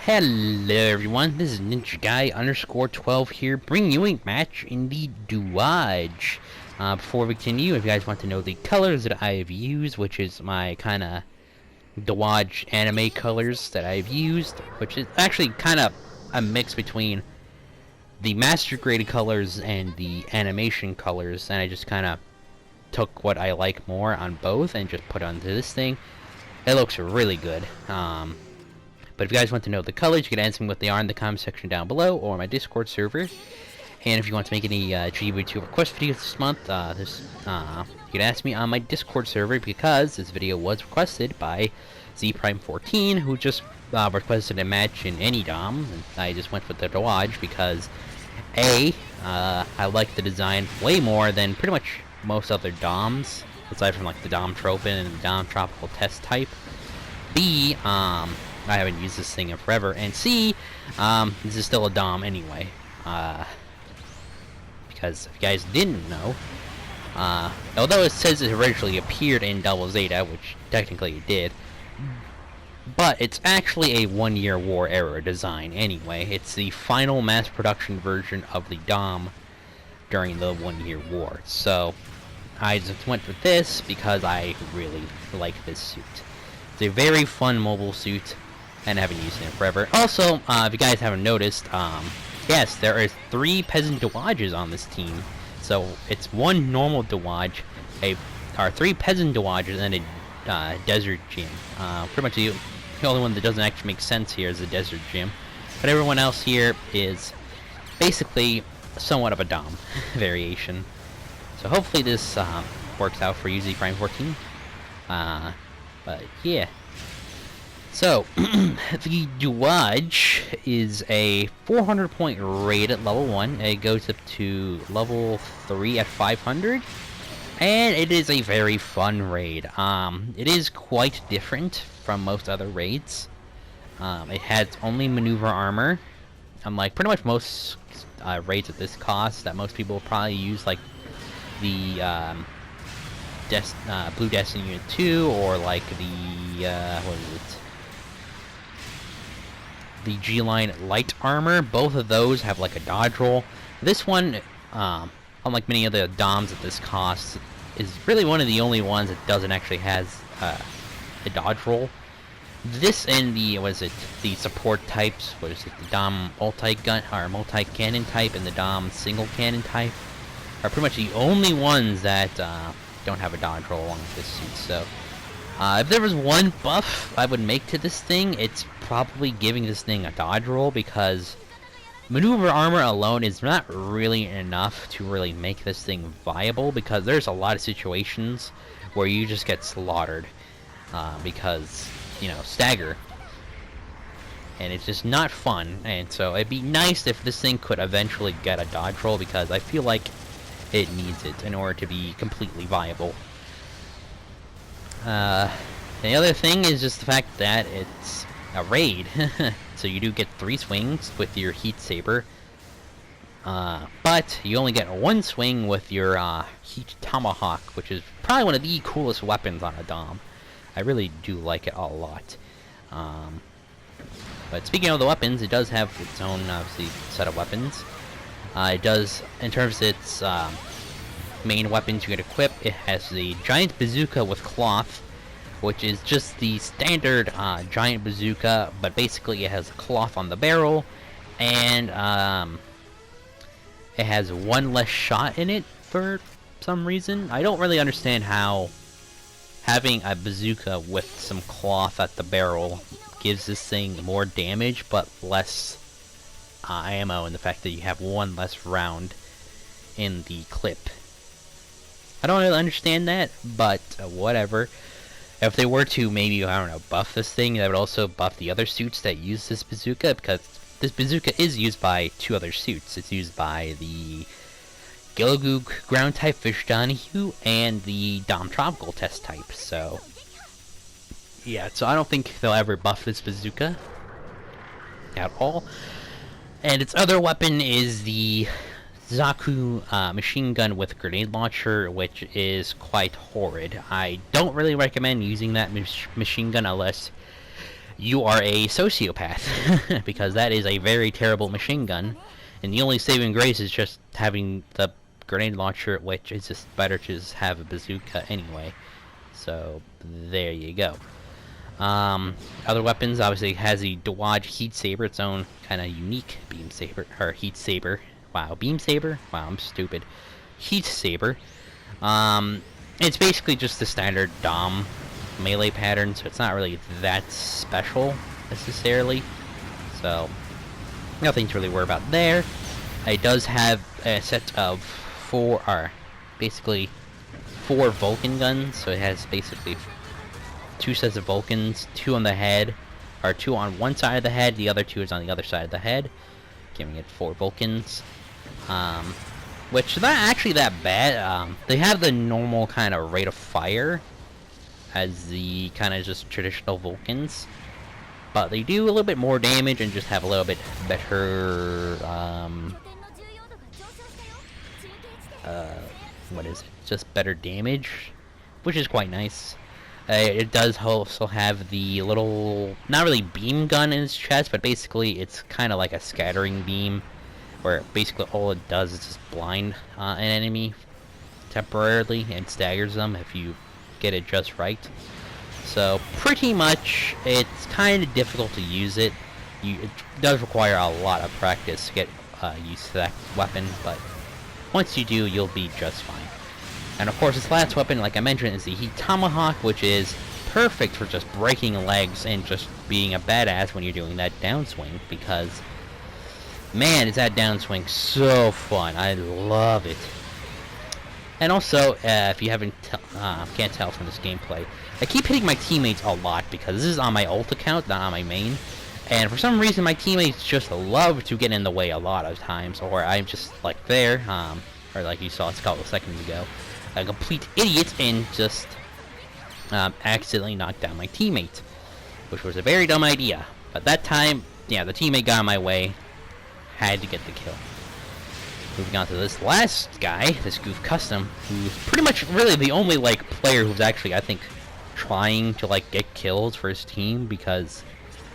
Hello everyone, this is Ninja Guy _12 here, bringing you a match in the Dwadge. Before we continue, if you guys want to know the colors that I have used, which is my kinda Dwadge anime colors that I've used, which is actually kind of a mix between the master graded colors and the animation colors, and I just kind of took what I like more on both and just put onto this thing. It looks really good. But if you guys want to know the colors, you can ask me what they are in the comment section down below or my Discord server. And if you want to make any GB02 request videos this month, you can ask me on my Discord server, because this video was requested by zprime14, who just requested a match in any Dom. And I just went with the Dwadge because I like the design way more than pretty much most other Doms, aside from like the Dom Tropin and the Dom Tropical Test type. B, I haven't used this thing in forever, and C, this is still a Dom anyway, because if you guys didn't know, although it says it originally appeared in Double Zeta, which technically it did, but it's actually a 1 Year War era design anyway. It's the final mass production version of the Dom during the 1 Year War, so I just went with this because I really like this suit. It's a very fun mobile suit, and I haven't used it in forever. Also, if you guys haven't noticed, yes, there are 3 peasant Dwadges on this team. So it's 1 normal Dwadge, 3 peasant Dwadges, and a desert gym. Pretty much the only one that doesn't actually make sense here is the desert gym. But everyone else here is basically somewhat of a Dom variation. So hopefully this works out for you, zprime14. But yeah. So, the Dwadge is a 400 point raid at level 1. It goes up to level 3 at 500. And it is a very fun raid. It is quite different from most other raids. It has only maneuver armor. Unlike pretty much most raids at this cost that most people will probably use, like the Blue Destiny Unit 2, or like the, what is it? The G-Line light armor. Both of those have like a dodge roll. This one, unlike many of the Doms at this cost, is really one of the only ones that doesn't actually has a dodge roll. This and the, the support types, the Dom multi-gun, or multi-cannon type, and the Dom single cannon type, are pretty much the only ones that don't have a dodge roll along with this suit. So if there was one buff I would make to this thing, it's probably giving this thing a dodge roll, because maneuver armor alone is not really enough to really make this thing viable, because there's a lot of situations where you just get slaughtered because, you know, stagger, and it's just not fun. And so it'd be nice if this thing could eventually get a dodge roll, because I feel like it needs it in order to be completely viable. The other thing is just the fact that it's a raid, so you do get 3 swings with your Heat Saber, but you only get 1 swing with your Heat Tomahawk, which is probably one of the coolest weapons on a Dom. I really do like it a lot. But speaking of the weapons, it does have its own, obviously, set of weapons. It does, in terms of its main weapons you can equip, it has the giant bazooka with cloth, which is just the standard giant bazooka, but basically it has cloth on the barrel, and it has 1 less shot in it for some reason. I don't really understand how having a bazooka with some cloth at the barrel gives this thing more damage but less ammo, and the fact that you have 1 less round in the clip. I don't really understand that, but whatever. If they were to maybe, I don't know, buff this thing, that would also buff the other suits that use this bazooka, because this bazooka is used by 2 other suits. It's used by the Gilligoo ground type Fish Donahue, and the Dom Tropical test type. So yeah, so I don't think they'll ever buff this bazooka at all. And its other weapon is the Zaku machine gun with grenade launcher, which is quite horrid. I don't really recommend using that machine gun unless you are a sociopath, because that is a very terrible machine gun, and the only saving grace is just having the grenade launcher, which is just better to just have a bazooka anyway. So there you go. Other weapons, obviously it has the Dwadge heat saber, its own kind of unique beam saber, or heat saber. Wow, beam saber? Wow, I'm stupid. Heat saber. It's basically just the standard Dom melee pattern, so it's not really that special necessarily. So nothing to really worry about there. It does have a set of basically four Vulcan guns, so it has basically two sets of Vulcans, two on the head, or two on one side of the head, the other two is on the other side of the head, giving it 4 Vulcans. Which is not actually that bad. They have the normal kind of rate of fire as the kind of just traditional Vulcans, but they do a little bit more damage and just have a little bit better, what is it? Just better damage, which is quite nice. It does also have the little, not really beam gun in its chest, but basically it's kind of like a scattering beam, where basically all it does is just blind an enemy temporarily and staggers them if you get it just right. So pretty much it's kind of difficult to use it. It does require a lot of practice to get used to that weapon, but once you do, you'll be just fine. And of course, its last weapon, like I mentioned, is the Heat Tomahawk, which is perfect for just breaking legs and just being a badass when you're doing that downswing, because man, is that downswing so fun. I love it. And also, if you can't tell from this gameplay, I keep hitting my teammates a lot because this is on my ult account, not on my main. And for some reason, my teammates just love to get in the way a lot of times, or I'm just like there, or like you saw a couple of seconds ago, a complete idiot and just accidentally knocked down my teammate, which was a very dumb idea. But that time, yeah, the teammate got in my way, had to get the kill. Moving on to this last guy, this Goof Custom, who's pretty much really the only like player who's actually, I think, trying to like get kills for his team, because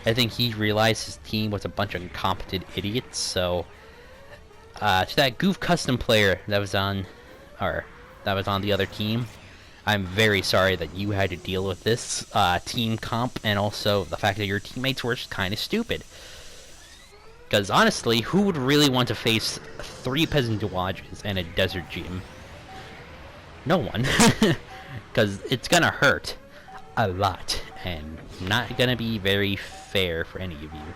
I think he realized his team was a bunch of incompetent idiots. So to that Goof Custom player that was on the other team, I'm very sorry that you had to deal with this team comp, and also the fact that your teammates were just kind of stupid. Because honestly, who would really want to face 3 peasant Dwadges and a desert gym? No one. Because it's gonna hurt a lot, and not gonna be very fair for any of you.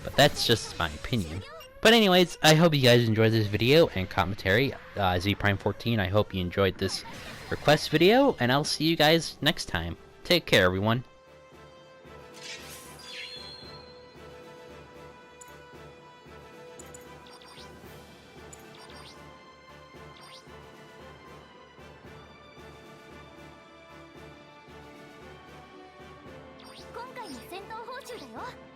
But that's just my opinion. But anyways, I hope you guys enjoyed this video and commentary. zprime14, I hope you enjoyed this request video, and I'll see you guys next time. Take care, everyone.今回の戦闘報酬だよ。